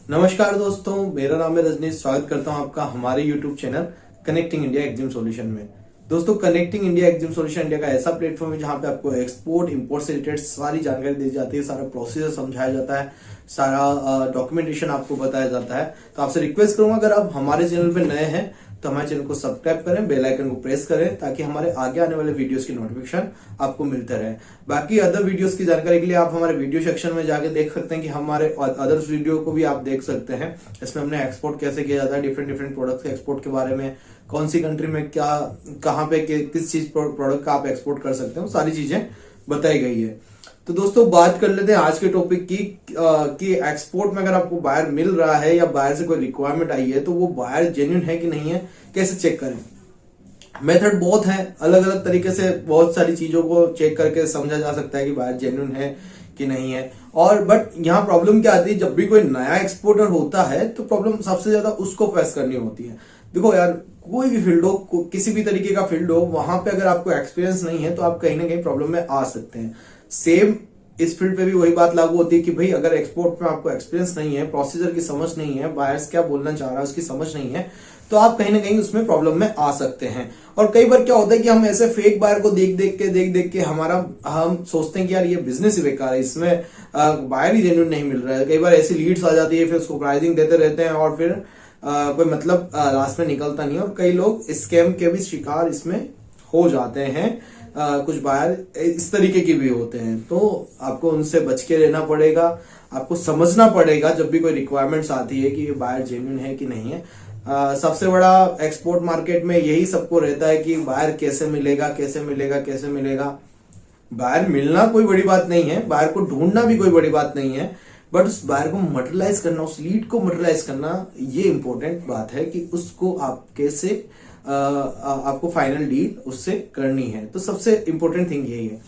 नमस्कार दोस्तों, मेरा नाम है रजनीश। स्वागत करता हूं आपका हमारे YouTube channel connecting India EXIM solution में। दोस्तों, connecting India EXIM solution India का ऐसा प्लेटफॉर्म है जहां पे आपको एक्सपोर्ट इंपोर्ट से रिलेटेड सारी जानकारी दी जाती है, सारा प्रोसीजर समझाया जाता है, सारा डॉक्यूमेंटेशन आपको बताया जाता है। तो आपसे रिक्वेस्ट करूंगा, अगर आप हमारे चैनल पे नए हैं तो हमारे चैनल को सब्सक्राइब करें, बेल आइकन को प्रेस करें ताकि हमारे आगे आने वाले वीडियोस की नोटिफिकेशन आपको मिलते रहे। बाकी अदर वीडियोस की जानकारी के लिए आप हमारे वीडियो सेक्शन में जाके देख सकते हैं कि हमारे अदर्स वीडियो को भी आप देख सकते हैं। इसमें हमने एक्सपोर्ट कैसे किया जाता है, डिफरेंट प्रोडक्ट्स के एक्सपोर्ट के बारे में, कौन सी कंट्री में क्या, कहाँ पे किस चीज प्रोडक्ट का आप एक्सपोर्ट कर सकते हैं, सारी चीजें बताई गई है। तो दोस्तों, बात कर लेते हैं आज के टॉपिक की कि एक्सपोर्ट में अगर आपको बायर मिल रहा है या बायर से कोई रिक्वायरमेंट आई है तो वो बायर जेन्युइन है कि नहीं है, कैसे चेक करें। मेथड बहुत है, अलग अलग तरीके से बहुत सारी चीजों को चेक करके समझा जा सकता है कि बायर जेन्युइन है कि नहीं है। और बट यहाँ प्रॉब्लम क्या आती है, जब भी कोई नया एक्सपोर्टर होता है तो प्रॉब्लम सबसे ज्यादा उसको फेस करनी होती है। देखो यार, कोई भी फील्ड हो, किसी भी तरीके का फील्ड हो, वहां पे अगर आपको एक्सपीरियंस नहीं है तो आप कहीं ना कहीं प्रॉब्लम में आ सकते हैं। सेम इस फील्ड पे भी वही बात लागू होती है कि भाई अगर एक्सपोर्ट में आपको एक्सपीरियंस नहीं है, प्रोसीजर की समझ नहीं है, बायर्स क्या बोलना चाह रहा है उसकी समझ नहीं है, तो आप कहीं ना कहीं उसमें प्रॉब्लम में आ सकते हैं। और कई बार क्या होता है कि हम ऐसे फेक बायर को देख देख के हम सोचते हैं कि यार ये बिजनेस ही बेकार है, इसमें बायर ही जेन्युइन नहीं मिल रहा है। कई बार ऐसी लीड्स आ जाती है, फिर उसको प्राइसिंग देते रहते हैं और फिर कोई मतलब लास्ट में निकलता नहीं है। और कई लोग स्कैम के भी शिकार इसमें हो जाते हैं। कुछ बायर इस तरीके के भी होते हैं, तो आपको उनसे बच के रहना पड़ेगा। आपको समझना पड़ेगा जब भी कोई रिक्वायरमेंट्स आती है कि ये बायर जेन्युइन है कि नहीं है। सबसे बड़ा एक्सपोर्ट मार्केट में यही सबको रहता है कि बायर कैसे मिलेगा, कैसे मिलेगा, कैसे मिलेगा। बायर मिलना कोई बड़ी बात नहीं है, बायर को ढूंढना भी कोई बड़ी बात नहीं है, बट उस बायर को मटेरियलाइज करना, उस लीड को मटेरियलाइज करना, ये इंपॉर्टेंट बात है कि उसको आप कैसे आपको फाइनल डील उससे करनी है। तो सबसे इंपॉर्टेंट थिंग यही है।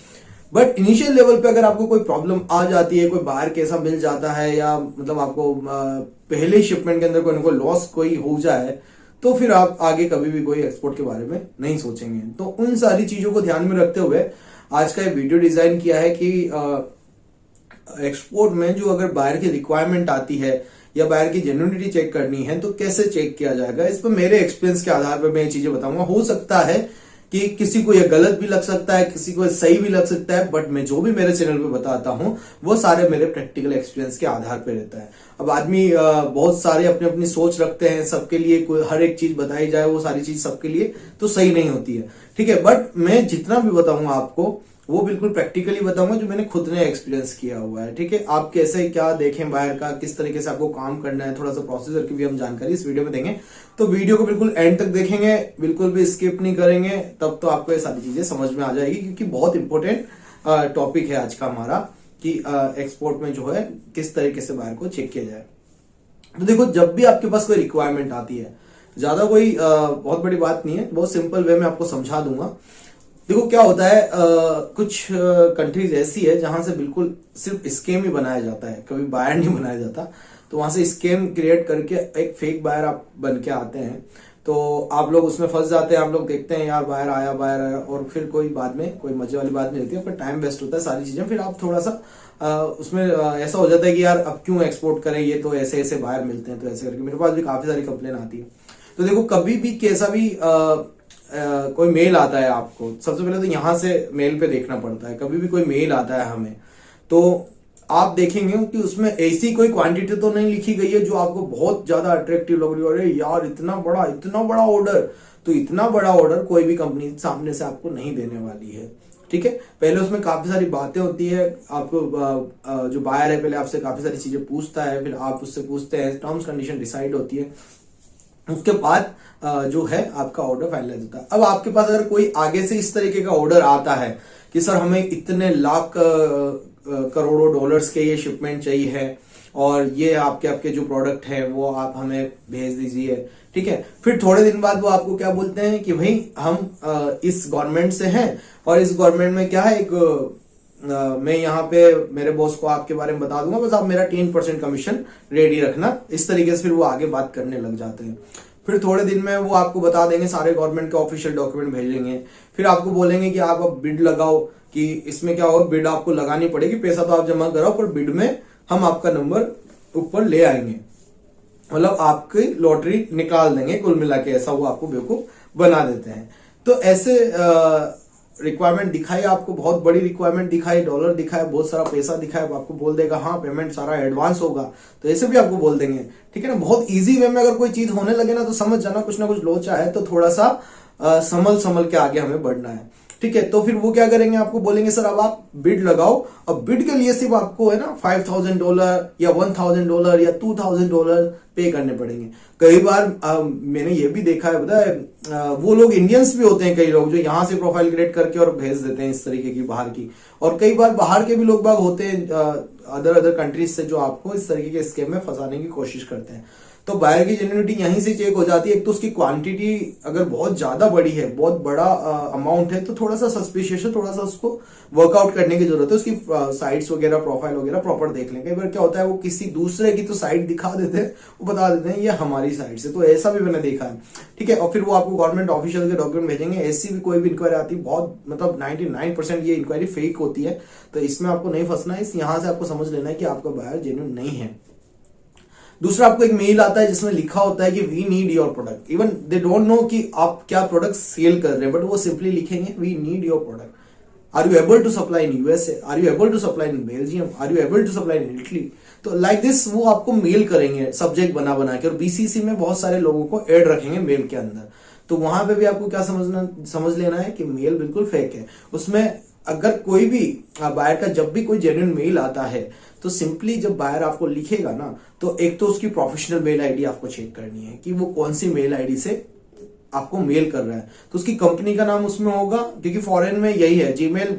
बट इनिशियल लेवल पे अगर आपको कोई प्रॉब्लम आ जाती है, कोई बाहर कैसा मिल जाता है, या मतलब आपको पहले शिपमेंट के अंदर कोई ना कोई लॉस कोई हो जाए, तो फिर आप आगे कभी भी कोई एक्सपोर्ट के बारे में नहीं सोचेंगे। तो उन सारी चीजों को ध्यान में रखते हुए आज का ये वीडियो डिजाइन किया है कि एक्सपोर्ट में जो अगर बायर की रिक्वायरमेंट आती है या बायर की जेन्युइनिटी चेक करनी है तो कैसे चेक किया जाएगा। इस पर मेरे एक्सपीरियंस के आधार पर मैं ये चीजें बताऊंगा। हो सकता है कि किसी को ये गलत भी लग सकता है, किसी को सही भी लग सकता है, बट मैं जो भी मेरे चैनल पे बताता हूं वो सारे मेरे प्रैक्टिकल एक्सपीरियंस के आधार पे रहता है। अब आदमी बहुत सारे अपनी अपनी सोच रखते हैं, सबके लिए कोई हर एक चीज बताई जाए वो सारी चीज सबके लिए तो सही नहीं होती है, ठीक है। बट मैं जितना भी बताऊंगा आपको वो बिल्कुल प्रैक्टिकली बताऊंगा जो मैंने खुद ने एक्सपीरियंस किया हुआ है, ठीक है। आप कैसे क्या देखें बायर का, किस तरीके से आपको काम करना है, थोड़ा सा प्रोसीजर की भी हम जानकारी इस वीडियो में देंगे। तो वीडियो को बिल्कुल एंड तक देखेंगे, बिल्कुल भी स्किप नहीं करेंगे, तब तो आपको ये सारी चीजें समझ में आ जाएगी, क्योंकि बहुत इंपॉर्टेंट टॉपिक है आज का हमारा कि एक्सपोर्ट में जो है किस तरीके से बायर को चेक किया जाए। तो देखो, जब भी आपके पास कोई रिक्वायरमेंट आती है, ज्यादा कोई बहुत बड़ी बात नहीं है, बहुत सिंपल वे में आपको समझा दूंगा। देखो क्या होता है, कुछ कंट्रीज ऐसी है जहां से बिल्कुल सिर्फ स्केम ही बनाया जाता है, कभी बायर नहीं बनाया जाता। तो वहां से स्केम क्रिएट करके एक फेक बायर आप बन के आते हैं, तो आप लोग उसमें फंस जाते हैं। आप लोग देखते हैं यार बायर आया और फिर कोई बाद में कोई मजे वाली बात नहीं रहती है, पर टाइम वेस्ट होता है सारी चीजें। फिर आप थोड़ा सा उसमें ऐसा हो जाता है कि यार अब क्यों एक्सपोर्ट करें, ये तो ऐसे ऐसे बायर मिलते हैं। तो ऐसे करके मेरे पास भी काफी सारी कंप्लेन आती है। तो देखो, कभी भी कैसा भी कोई मेल आता है आपको, सबसे पहले तो यहां से मेल पे देखना पड़ता है। कभी भी कोई मेल आता है हमें, तो आप देखेंगे कि उसमें ऐसी कोई क्वांटिटी तो नहीं लिखी गई है जो आपको बहुत ज्यादा अट्रैक्टिव लग रही है। अरे यार, इतना बड़ा ऑर्डर, तो इतना बड़ा ऑर्डर कोई भी कंपनी सामने से आपको नहीं देने वाली है, ठीक है। पहले उसमें काफी सारी बातें होती है। आपको जो बायर है पहले आपसे काफी सारी चीजें पूछता है, फिर आप उससे पूछते हैं, टर्म्स कंडीशन डिसाइड होती है, उसके बाद जो है आपका ऑर्डर फाइनलाइज होता है। अब आपके पास अगर कोई आगे से इस तरीके का ऑर्डर आता है कि सर हमें इतने लाख करोड़ों डॉलर्स के ये शिपमेंट चाहिए है और ये आपके जो प्रोडक्ट है वो आप हमें भेज दीजिए, ठीक है। फिर थोड़े दिन बाद वो आपको क्या बोलते हैं कि भाई हम इस गवर्नमेंट से हैं और इस गवर्नमेंट में क्या है, मैं यहाँ पे मेरे बॉस को आपके बारे में बता दूंगा, बस आप मेरा 10% कमीशन रेडी रखना। इस तरीके से फिर वो आगे बात करने लग जाते हैं। फिर थोड़े दिन में वो आपको बता देंगे, सारे गवर्नमेंट के ऑफिशियल डॉक्यूमेंट भेजेंगे, फिर आपको बोलेंगे कि आप अब बिड लगाओ, कि इसमें क्या होगा, बिड आपको लगानी पड़ेगी, पैसा तो आप जमा कराओ, पर बिड में हम आपका नंबर ऊपर ले आएंगे। मतलब आपकी लॉटरी निकाल देंगे कुल मिला के, ऐसा वो आपको बेवकूफ बना देते हैं। तो ऐसे रिक्वायरमेंट दिखाई, आपको बहुत बड़ी रिक्वायरमेंट दिखाई, डॉलर दिखाए, बहुत सारा पैसा दिखाए, आपको बोल देगा हाँ पेमेंट सारा एडवांस होगा, तो ऐसे भी आपको बोल देंगे। ठीक है ना, बहुत इजी वे में अगर कोई चीज होने लगे ना तो समझ जाना कुछ ना कुछ लोचा है, तो थोड़ा सा संभल के आगे हमें बढ़ना है। ठीक है, तो फिर वो क्या करेंगे, आपको बोलेंगे सर अब आप बिड लगाओ, और बिड के लिए सिर्फ आपको है ना $5,000 या $1,000 या $2,000 पे करने पड़ेंगे। कई बार मैंने ये भी देखा है, पता है वो लोग इंडियंस भी होते हैं, कई लोग जो यहाँ से प्रोफाइल क्रिएट करके और भेज देते हैं इस तरीके की बाहर की, और कई बार बाहर के भी लोग बाग होते हैं अदर कंट्रीज से, जो आपको इस तरीके के स्कैम में फंसाने की कोशिश करते हैं। तो बायर की जेन्युइनिटी यहीं से चेक हो जाती है। एक तो उसकी क्वांटिटी अगर बहुत ज्यादा बड़ी है, बहुत बड़ा अमाउंट है, तो थोड़ा सा सस्पिशियस है, थोड़ा सा उसको वर्कआउट करने की जरूरत है। उसकी साइट्स वगैरह, प्रोफाइल वगैरह प्रॉपर देख लें। कई बार क्या होता है वो किसी दूसरे की तो साइट दिखा देते हैं, वो बता देते हैं ये हमारी साइट से, तो ऐसा भी मैंने देखा है। ठीक है, और फिर वो आपको गवर्नमेंट ऑफिशियल के डॉक्यूमेंट भेजेंगे। ऐसी भी कोई भी इंक्वायरी आती है, बहुत मतलब 99% ये इंक्वायरी फेक होती है, तो इसमें आपको नहीं फंसना है। यहाँ से आपको समझ लेना है कि आपका बायर जेन्युइन नहीं है। दूसरा, आपको एक मेल आता है जिसमें लिखा होता है कि we need your product. Even they don't know कि आप क्या प्रोडक्ट सेल कर रहे हैं, बट वो सिंपली लिखेंगे we need your product. Are you able to supply in USA, are you able to supply in Belgium, are you able to supply in Italy. तो like this वो आपको mail करेंगे subject बना के, और BCC में बहुत सारे लोगों को ऐड रखेंगे मेल के अंदर। तो वहां पे भी आपको क्या समझ लेना है कि मेल बिल्कुल फेक है। उसमें अगर कोई भी बायर का जब भी कोई जेन्युइन मेल आता है, तो सिंपली जब बायर आपको लिखेगा ना, तो एक तो उसकी प्रोफेशनल मेल आईडी आपको चेक करनी है कि वो कौन सी मेल आईडी से आपको मेल कर रहा है। तो उसकी कंपनी का नाम उसमें होगा, क्योंकि फॉरेन में यही है, जीमेल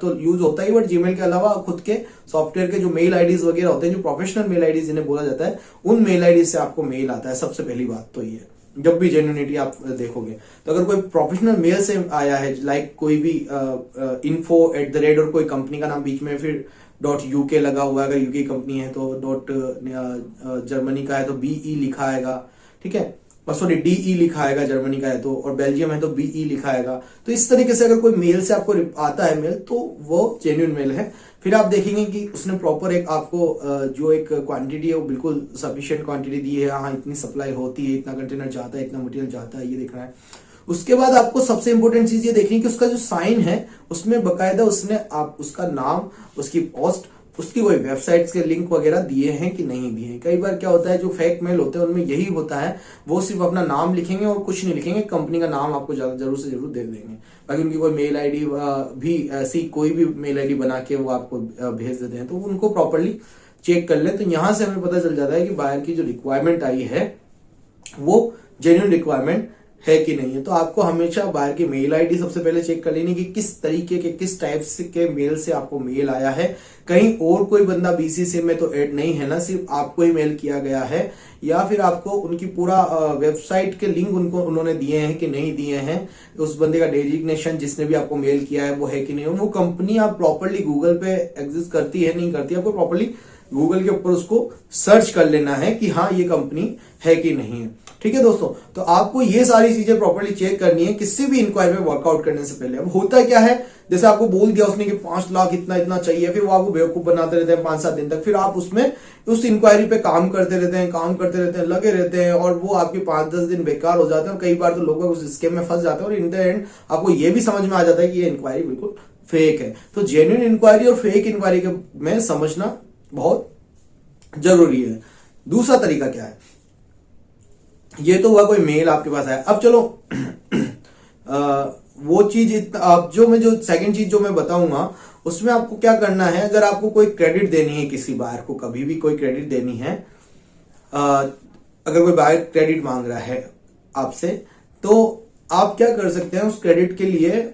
तो यूज होता ही, बट जीमेल के अलावा खुद के सॉफ्टवेयर के जो मेल आईडीज वगैरह होते हैं, जो प्रोफेशनल मेल आईडीज जिन्हें बोला जाता है, उन मेल आईडी से आपको मेल आता है। सबसे पहली बात तो ये, जब भी जेन्युइनिटी आप देखोगे, तो अगर कोई प्रोफेशनल मेल से आया है, लाइक कोई भी info@ और कोई कंपनी का नाम बीच में, फिर .uk लगा हुआ है, अगर यूके कंपनी है तो जर्मनी का है तो BE लिखा आएगा। ठीक है, सॉरी DE लिखा आएगा जर्मनी का है तो, और बेल्जियम है तो BE लिखा आएगा। तो इस तरीके से अगर कोई मेल से आपको आता है मेल, तो वो जेन्युइन मेल है। फिर आप देखेंगे कि उसने प्रॉपर एक आपको जो एक क्वांटिटी है वो बिल्कुल सफिशिएंट क्वांटिटी दी है, हाँ इतनी सप्लाई होती है, इतना कंटेनर जाता है, इतना मटेरियल जाता है, ये देखना है। उसके बाद आपको सबसे इंपॉर्टेंट चीज ये देखनी है कि उसका जो साइन है उसमें बकायदा उसने आप उसका नाम, उसकी पोस्ट, उसकी कोई वेबसाइट्स के लिंक वगैरह दिए हैं कि नहीं दिए हैं। कई बार क्या होता है जो फेक मेल होते हैं उनमें यही होता है, वो सिर्फ अपना नाम लिखेंगे और कुछ नहीं लिखेंगे, कंपनी का नाम आपको जरूर से जरूर दे देंगे। बाकी उनकी कोई मेल आईडी भी ऐसी कोई भी मेल आईडी बना के वो आपको भेज देते हैं, तो उनको प्रॉपरली चेक कर लें। तो यहां से हमें पता चल जाता है कि बायर की जो रिक्वायरमेंट आई है वो जेन्युइन रिक्वायरमेंट है कि नहीं है। तो आपको हमेशा बायर की मेल आईडी सबसे पहले चेक कर लेनी कि किस तरीके के, किस टाइप के मेल से आपको मेल आया है। कहीं और कोई बंदा बीसीसी में तो ऐड नहीं है ना, सिर्फ आपको ही मेल किया गया है, या फिर आपको उनकी पूरा वेबसाइट के लिंक उन्होंने दिए हैं कि नहीं दिए हैं, उस बंदे का डेजिग्नेशन जिसने भी आपको मेल किया है वो है कि नहीं, वो कंपनी आप प्रॉपरली गूगल पे एग्जिस्ट करती है नहीं करती, आपको प्रॉपरली गूगल के ऊपर उसको सर्च कर लेना है कि हाँ ये कंपनी है कि नहीं है। ठीक है दोस्तों, तो आपको ये सारी चीजें प्रॉपरली चेक करनी है किसी भी इंक्वायरी में वर्कआउट करने से पहले। अब होता क्या है, जैसे आपको बोल दिया उसने कि 5 लाख इतना चाहिए, फिर वो आपको बेवकूफ बनाते रहते हैं 5-7 दिन तक, फिर आप उसमें उस इंक्वायरी पे काम करते रहते हैं, लगे रहते हैं, और वो आपके 5-10 दिन बेकार हो जाते हैं, और कई बार तो लोग उस स्कैम में फंस जाते हैं, और इन द एंड आपको ये भी समझ में आ जाता है कि ये इंक्वायरी बिल्कुल फेक है। तो जेन्युइन इंक्वायरी और फेक इंक्वायरी में समझना बहुत जरूरी है। दूसरा तरीका क्या है, ये तो हुआ कोई मेल आपके पास आया। अब चलो वो चीज, अब जो सेकंड चीज जो मैं बताऊंगा उसमें आपको क्या करना है। अगर आपको कोई क्रेडिट देनी है किसी बायर को, कभी भी कोई क्रेडिट देनी है, अगर कोई बायर क्रेडिट मांग रहा है आपसे, तो आप क्या कर सकते हैं, उस क्रेडिट के लिए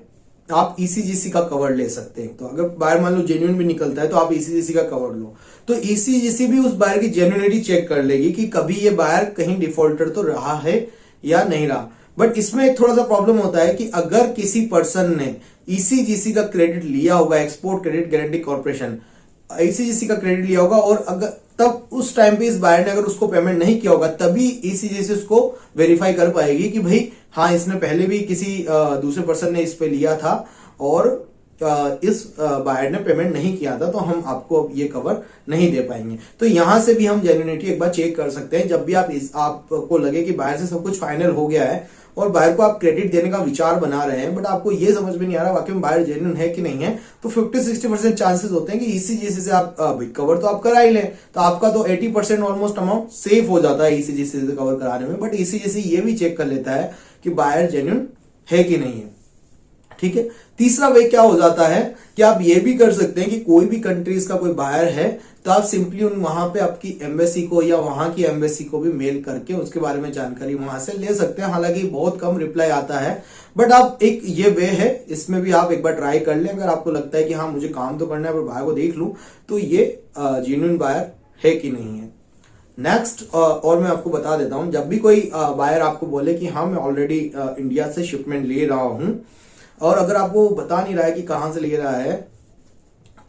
आप ECGC का कवर ले सकते हैं। तो अगर बायर मान लो जेन्युइन भी निकलता है तो आप ECGC का कवर लो, तो ECGC भी उस बायर की जेन्युइनिटी चेक कर लेगी कि कभी ये बायर कहीं डिफॉल्टर तो रहा है या नहीं रहा। बट इसमें एक थोड़ा सा प्रॉब्लम होता है कि अगर किसी पर्सन ने ECGC का क्रेडिट लिया होगा, export credit guarantee corporation ECGC का क्रेडिट लिया होगा, और अगर तब उस टाइम पे इस बायर ने अगर उसको पेमेंट नहीं किया होगा, तभी ECGC उसको वेरीफाई कर पाएगी कि भाई हाँ इसने पहले भी किसी दूसरे पर्सन ने इस पे लिया था और इस बायर ने पेमेंट नहीं किया था तो हम आपको ये कवर नहीं दे पाएंगे। तो यहां से भी हम जेन्युइनिटी एक बार चेक कर सकते हैं। जब भी आपको लगे कि बायर से सब कुछ फाइनल हो गया है और बायर को आप क्रेडिट देने का विचार बना रहे हैं, बट आपको ये समझ में नहीं आ रहा वाकई में बायर जेन्युइन है कि नहीं है, तो 50-60% चांसेस होते हैं कि ईसीजीसी से आप कवर तो आप करा ही लें, तो आपका तो 80% ऑलमोस्ट अमाउंट सेफ हो जाता है ईसीजीसी से कवर कराने में। बट ईसीजीसी ये भी चेक कर लेता है कि बायर जेन्युइन है कि नहीं है। ठीक है। तीसरा वे क्या हो जाता है कि आप ये भी कर सकते हैं कि कोई भी कंट्रीज का कोई बायर है तो आप सिंपली वहां पे आपकी एम्बेसी को या वहां की एम्बेसी को भी मेल करके उसके बारे में जानकारी वहां से ले सकते हैं। हालांकि बहुत कम रिप्लाई आता है, बट आप एक ये वे है, इसमें भी आप एक बार ट्राई कर लें। अगर आपको लगता है कि हाँ मुझे काम तो करना है पर बायर को देख लूं, तो ये जेन्युइन बायर है कि नहीं है। नेक्स्ट और मैं आपको बता देता हूं, जब भी कोई बायर आपको बोले कि हाँ मैं ऑलरेडी इंडिया से शिपमेंट ले रहा हूं और अगर आपको बता नहीं रहा है कि कहां से ले रहा है,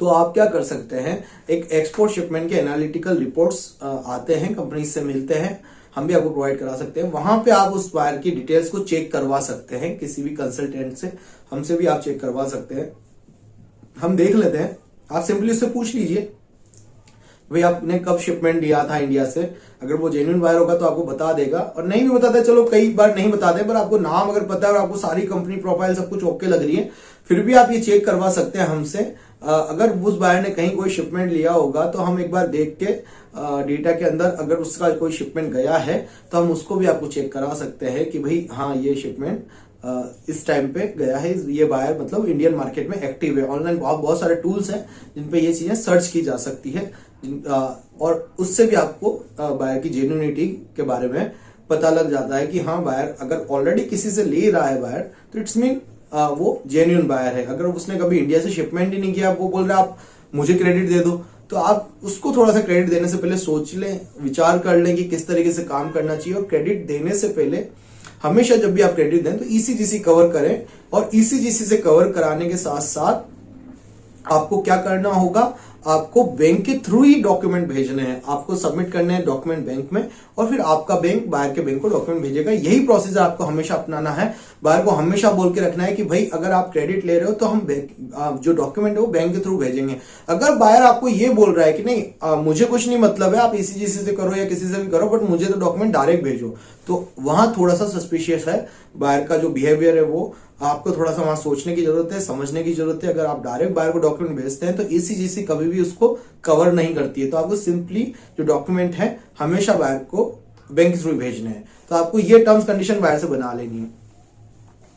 तो आप क्या कर सकते हैं, एक एक्सपोर्ट शिपमेंट के एनालिटिकल रिपोर्ट्स आते हैं, कंपनी से मिलते हैं, हम भी आपको प्रोवाइड करा सकते हैं। वहां पे आप उस बायर की डिटेल्स को चेक करवा सकते हैं किसी भी कंसल्टेंट से, हमसे भी आप चेक करवा सकते हैं, हम देख लेते हैं। आप सिंपली उससे पूछ लीजिए भाई आपने कब शिपमेंट लिया था इंडिया से। अगर वो जेन्युइन बायर होगा तो आपको बता देगा, और नहीं भी बताता है, चलो कई बार नहीं बताते, पर आपको नाम अगर पता है और आपको सारी कंपनी प्रोफाइल सब कुछ ओके लग रही है, फिर भी आप ये चेक करवा सकते हैं हमसे। अगर उस बायर ने कहीं कोई शिपमेंट लिया होगा तो हम एक बार देख के डेटा के अंदर अगर उसका कोई शिपमेंट गया है तो हम उसको भी आपको चेक करा सकते हैं कि भाई हाँ ये शिपमेंट इस टाइम पे गया है, ये बायर मतलब इंडियन मार्केट में एक्टिव है। ऑनलाइन बहुत सारे टूल्स हैं जिन पे ये चीजें सर्च की जा सकती है, और उससे भी आपको बायर की जेन्युइनिटी के बारे में पता लग जाता है कि हाँ बायर अगर ऑलरेडी किसी से ले रहा है बायर, तो इट्स मीन वो जेन्युइन बायर है। अगर उसने कभी इंडिया से शिपमेंट ही नहीं किया, वो बोल रहा है आप मुझे क्रेडिट दे दो, तो आप उसको थोड़ा सा क्रेडिट देने से पहले सोच लें, विचार कर लें कि किस तरीके से काम करना चाहिए। और क्रेडिट देने से पहले हमेशा जब भी आप क्रेडिट दें तो ईसीजीसी कवर करें, और ईसीजीसी से कवर कराने के साथ साथ आपको क्या करना होगा, आपको बैंक के थ्रू ही डॉक्यूमेंट भेजने हैं, आपको सबमिट करने हैं डॉक्यूमेंट बैंक में, और फिर आपका बैंक बायर के बैंक को डॉक्यूमेंट भेजेगा। यही प्रोसीजर आपको हमेशा अपनाना है। बायर को हमेशा बोल के रखना है कि भाई अगर आप क्रेडिट ले रहे हो तो हम जो डॉक्यूमेंट है वो बैंक के थ्रू भेजेंगे। अगर बायर आपको ये बोल रहा है कि नहीं मुझे कुछ नहीं मतलब है, आप ईसीजीसी से करो या किसी से भी करो, बट मुझे तो डॉक्यूमेंट डायरेक्ट भेजो, तो वहां थोड़ा सा सस्पिशियस है बायर का जो बिहेवियर है, वो आपको थोड़ा सा वहां सोचने की जरूरत है, समझने की जरूरत है। अगर आप डायरेक्ट बायर को डॉक्यूमेंट भेजते हैं तो ईसीजीसी कभी भी उसको कवर नहीं करती है, तो आपको सिंपली जो डॉक्यूमेंट है हमेशा बायर को बैंक के थ्रू भेजने हैं। तो आपको ये टर्म्स कंडीशन बायर से बना लेनी है।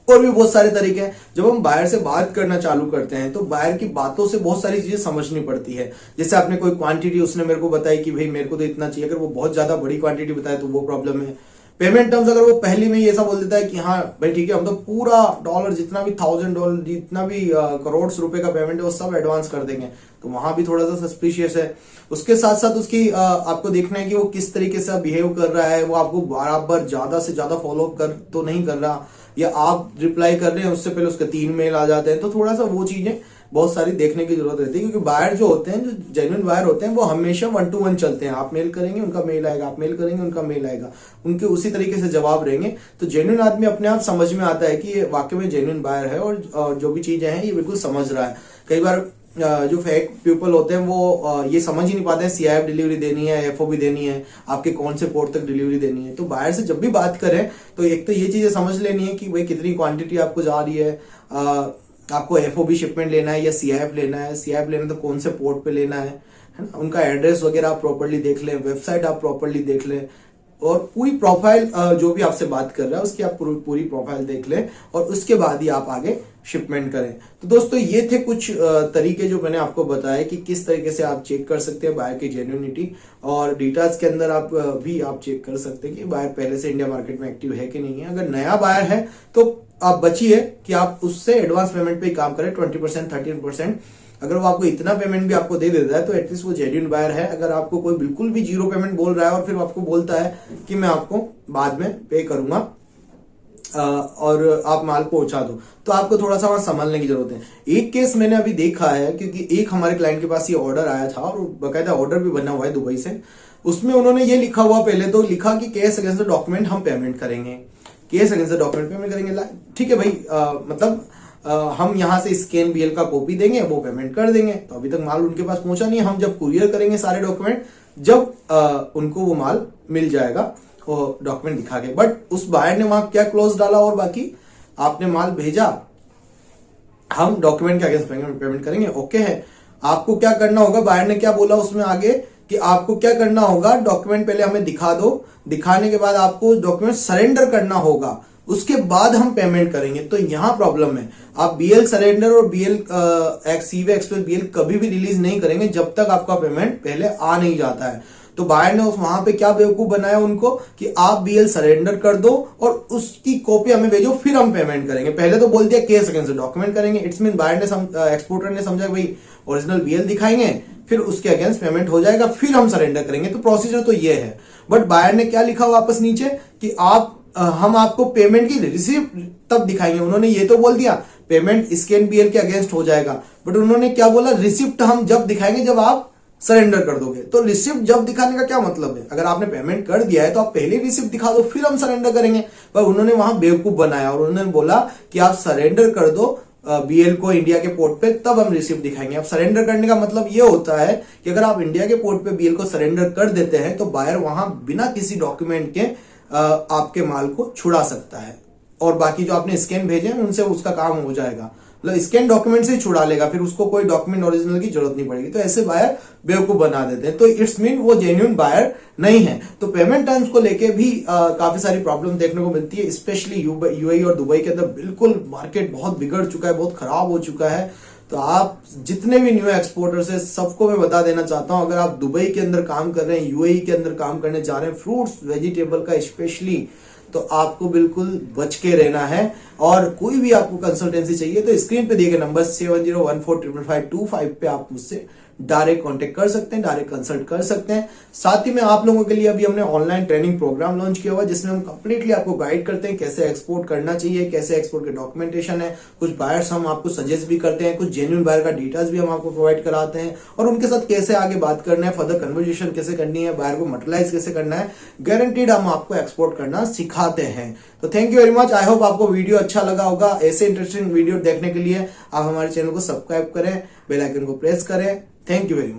और भी बहुत सारे तरीके हैं। जब हम बायर से बात करना चालू करते हैं तो बायर की बातों से बहुत सारी चीजें समझनी पड़ती है। जैसे आपने कोई क्वांटिटी उसने मेरे को बताई कि भाई मेरे को तो इतना चाहिए, अगर वो बहुत ज्यादा बड़ी क्वांटिटी बताए तो वो प्रॉब्लम है। पेमेंट टर्म्स अगर वो पहले में ही ऐसा बोल देता है कि हाँ भाई ठीक है हम तो पूरा डॉलर जितना भी $1000 जितना भी करोड़ रुपए का पेमेंट है वो सब एडवांस कर देंगे, तो वहां भी थोड़ा सा सस्पिशियस है। उसके साथ साथ उसकी आपको देखना है कि वो किस तरीके से बिहेव कर रहा है, वो आपको बराबर ज्यादा से ज्यादा फॉलो कर तो नहीं कर रहा, या आप रिप्लाई कर रहे हैं उससे पहले उसके 3 मेल आ जाते हैं, तो थोड़ा सा वो चीजें बहुत सारी देखने की जरूरत रहती है। क्योंकि बायर जो होते हैं, जो जेन्युइन बायर होते हैं, वो हमेशा 1 to 1 चलते हैं। आप मेल करेंगे उनका मेल आएगा, आप मेल करेंगे उनका मेल आएगा, उनके उसी तरीके से जवाब रहेंगे। तो जेन्युइन आदमी अपने आप समझ में आता है कि ये वाकई में जेन्युइन बायर है और जो भी चीजें हैं ये बिल्कुल समझ रहा है। कई बार जो फेक पीपल होते हैं वो ये समझ ही नहीं पाते हैं सीआईएफ डिलीवरी देनी है, एफओबी देनी है, आपके कौन से पोर्ट तक डिलीवरी देनी है। तो बायर से जब भी बात करें तो एक तो ये चीजें समझ लेनी है कि भाई कितनी क्वांटिटी आपको जा रही है, आपको एफओबी शिपमेंट लेना है या सीआईएफ लेना है, सीआईएफ लेना तो कौन से पोर्ट पे लेना है ना, उनका एड्रेस वगैरह आप प्रॉपर्ली देख लें, वेबसाइट आप प्रॉपर्ली देख लें, और पूरी प्रोफाइल जो भी आपसे बात कर रहा है उसकी आप पूरी प्रोफाइल देख लें, और उसके बाद ही आप आगे शिपमेंट करें। तो दोस्तों ये थे कुछ तरीके जो मैंने आपको बताया कि किस तरीके से आप चेक कर सकते हैं बायर की जेन्युइनिटी, और डेटास के अंदर आप भी आप चेक कर सकते हैं कि बायर पहले से इंडिया मार्केट में एक्टिव है कि नहीं है। अगर नया बायर है तो आप बचिए कि आप उससे एडवांस पेमेंट पे ही काम करें, 20% 13%। अगर वो आपको इतना पेमेंट भी आपको दे देता है तो एटलीस्ट वो जेन्युइन बायर है। अगर आपको कोई बिल्कुल भी 0 पेमेंट बोल रहा है और फिर आपको बोलता है कि मैं आपको बाद में पे करूंगा और आप माल पहुंचा दो, तो आपको थोड़ा सा वहां संभलने की जरूरत है। एक केस मैंने अभी देखा है, क्योंकि एक हमारे क्लाइंट के पास ये ऑर्डर आया था और बकायदा ऑर्डर भी बना हुआ है दुबई से। उसमें उन्होंने ये लिखा हुआ, पहले तो लिखा कि कैश अगेंस्ट डॉक्यूमेंट हम पेमेंट करेंगे, केस अगेंस्ट डॉक्यूमेंट पेमेंट करेंगे। ठीक है भाई, मतलब हम यहाँ से स्कैन बीएल का कॉपी देंगे, वो पेमेंट कर देंगे। तो अभी तक माल उनके पास पहुंचा नहीं है। हम जब कुरियर करेंगे सारे डॉक्यूमेंट, जब उनको वो माल मिल जाएगा वो डॉक्यूमेंट दिखा के। बट उस बायर ने वहां क्या क्लॉज डाला, और बाकी आपने माल भेजा, हम डॉक्यूमेंट के अगेंस्ट पेमेंट करेंगे, ओके है। आपको क्या करना होगा, बायर ने क्या बोला उसमें आगे कि आपको क्या करना होगा, डॉक्यूमेंट पहले हमें दिखा दो, दिखाने के बाद आपको डॉक्यूमेंट सरेंडर करना होगा, उसके बाद हम पेमेंट करेंगे। तो यहां प्रॉब्लम है, आप बीएल सरेंडर और बीएल सीवे एक्सप्रेस बीएल कभी भी रिलीज नहीं करेंगे जब तक आपका पेमेंट पहले आ नहीं जाता है। तो बायर ने वहां पे क्या बेवकूफ बनाया उनको कि आप बीएल सरेंडर कर दो और उसकी कॉपी हमें भेजो, फिर हम पेमेंट करेंगे। पहले तो बोल दिया केस अगेंस्ट डॉक्यूमेंट करेंगे। इट्स मीन बायर ने एक्सपोर्टर ने समझा भाई ओरिजिनल बीएल दिखाएंगे, फिर उसके अगेंस्ट पेमेंट हो जाएगा, फिर हम सरेंडर करेंगे। तो प्रोसीजर तो ये है। बट बायर ने क्या लिखा वापस नीचे कि हम आपको पेमेंट की रिसीप्ट तब दिखाएंगे। उन्होंने ये तो बोल दिया पेमेंट स्कैन बीएल के अगेंस्ट हो जाएगा, बट उन्होंने क्या बोला, रिसिप्ट हम जब दिखाएंगे जब आप सरेंडर कर दोगे। तो रिसिप्ट जब दिखाने का क्या मतलब है, अगर आपने पेमेंट कर दिया है तो आप पहले रिसिप्ट दिखा दो, फिर हम सरेंडर करेंगे। पर उन्होंने वहां बेवकूफ बनाया और उन्होंने बोला कि आप सरेंडर कर दो बीएल को इंडिया के पोर्ट पे, तब हम रिसिप्ट दिखाएंगे। अब सरेंडर करने का मतलब ये होता है कि अगर आप इंडिया के पोर्ट पे बीएल को सरेंडर कर देते हैं तो बायर वहां बिना किसी डॉक्यूमेंट के आपके माल को छुड़ा सकता है, और बाकी जो आपने स्कैन भेजे हैं उनसे उसका काम हो जाएगा। मतलब स्कैन डॉक्यूमेंट से ही छुड़ा लेगा, फिर उसको कोई डॉक्यूमेंट ओरिजिनल की जरूरत नहीं पड़ेगी। तो ऐसे बायर बेवकूफ बना देते हैं। तो इट्स मीन वो जेन्युइन बायर नहीं है। तो पेमेंट टर्म्स को लेके भी काफी सारी प्रॉब्लम देखने को मिलती है, स्पेशली यूएई और दुबई के अंदर बिल्कुल मार्केट बहुत बिगड़ चुका है, बहुत खराब हो चुका है। तो आप जितने भी न्यू एक्सपोर्टर्स है सबको मैं बता देना चाहता हूं, अगर आप दुबई के अंदर काम कर रहे हैं, यूएई के अंदर काम करने जा रहे हैं, फ्रूट्स वेजिटेबल का स्पेशली, तो आपको बिल्कुल बच के रहना है। और कोई भी आपको कंसल्टेंसी चाहिए तो स्क्रीन पे दिए गए नंबर 7014555525 पे आप मुझसे डायरेक्ट कांटेक्ट कर सकते हैं, डायरेक्ट कंसल्ट कर सकते हैं। साथ ही में आप लोगों के लिए अभी हमने ऑनलाइन ट्रेनिंग प्रोग्राम लॉन्च किया हुआ है, जिसमें हम कंप्लीटली आपको गाइड करते हैं कैसे एक्सपोर्ट करना चाहिए, कैसे एक्सपोर्ट के डॉक्यूमेंटेशन है, कुछ बायर्स हम आपको सजेस्ट भी करते हैं, कुछ जेन्युइन बायर का डिटेल्स भी हम आपको प्रोवाइड कराते हैं, और उनके साथ कैसे आगे बात करना है, फर्दर कन्वर्सेशन कैसे करनी है, बायर को मटेरियलाइज कैसे करना है, गारंटीड हम आपको एक्सपोर्ट करना सिखाते हैं। तो thank you very much. I hope आपको वीडियो अच्छा लगा होगा। ऐसे इंटरेस्टिंग वीडियो देखने के लिए आप हमारे चैनल को सब्सक्राइब करें, बेल आइकन को प्रेस करें। Thank you very much.